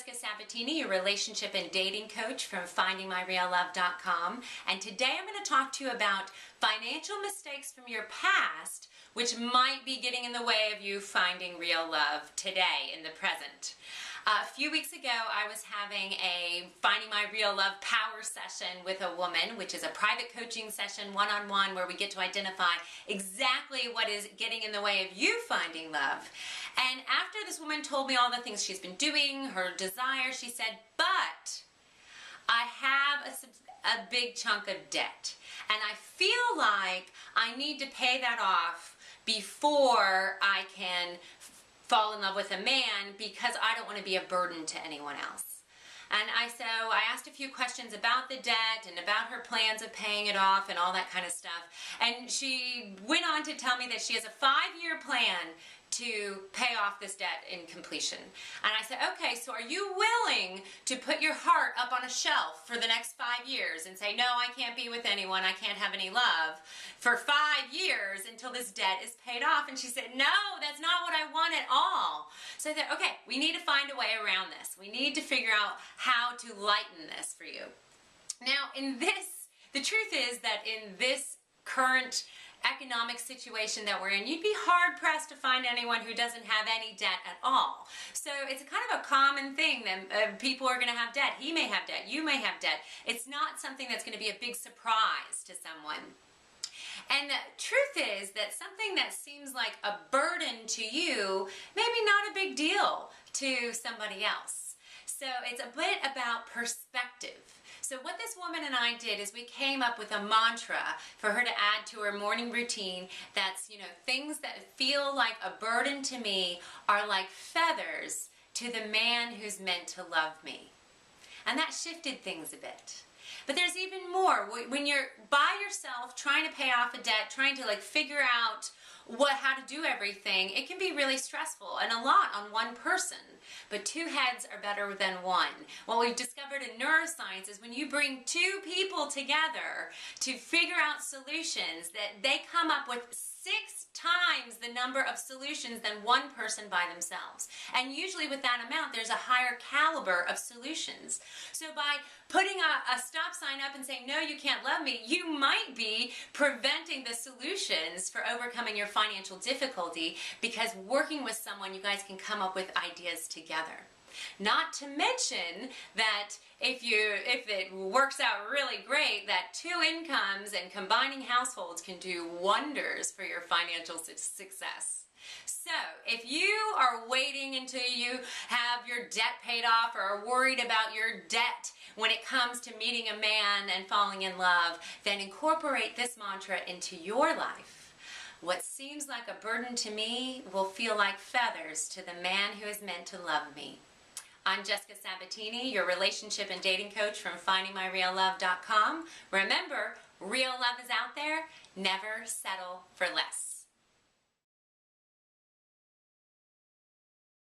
Jessica Sabatini, your relationship and dating coach from FindingMyRealLove.com, and today I'm going to talk to you about financial mistakes from your past which might be getting in the way of you finding real love today in the present. A few weeks ago, I was having a Finding My Real Love power session with a woman, which is a private coaching session, one-on-one, where we get to identify exactly what is getting in the way of you finding love. And after this woman told me all the things she's been doing, her desire, she said, but I have a big chunk of debt, and I feel like I need to pay that off before I can fall in love with a man because I don't want to be a burden to anyone else. And so I asked a few questions about the debt and about her plans of paying it off and all that kind of stuff. And she went on to tell me that she has a 5-year plan to pay off this debt in completion. And I said, okay, so are you willing to put your heart up on a shelf for the next 5 years and say, no, I can't be with anyone, I can't have any love for 5 years until this debt is paid off? And she said, no, that's not what I want at all. So I said, okay, we need to find a way around this. We need to figure out how to lighten this for you. Now, the truth is that in this current economic situation that we're in, you'd be hard-pressed to find anyone who doesn't have any debt at all. So it's kind of a common thing that people are going to have debt. He may have debt, you may have debt. It's not something that's going to be a big surprise to someone. And the truth is that something that seems like a burden to you, maybe not a big deal to somebody else. So it's a bit about perspective. So what this woman and I did is we came up with a mantra for her to add to her morning routine that's, things that feel like a burden to me are like feathers to the man who's meant to love me. And that shifted things a bit. But there's even more. When you're by yourself trying to pay off a debt, trying to figure out how to do everything, it can be really stressful and a lot on one person. But two heads are better than one. What we've discovered in neuroscience is when you bring two people together to figure out solutions, that they come up with 6 times the number of solutions than one person by themselves. And usually with that amount, there's a higher caliber of solutions. So by putting a stop sign up and saying, no, you can't love me, you might be preventing the solutions for overcoming your financial difficulty, because working with someone, you guys can come up with ideas together. Not to mention that if it works out really great, that 2 incomes and combining households can do wonders for your financial success. So if you are waiting until you have your debt paid off or are worried about your debt when it comes to meeting a man and falling in love, then incorporate this mantra into your life. What seems like a burden to me will feel like feathers to the man who is meant to love me. I'm Jessica Sabatini, your relationship and dating coach from FindingMyRealLove.com. Remember, real love is out there. Never settle for less.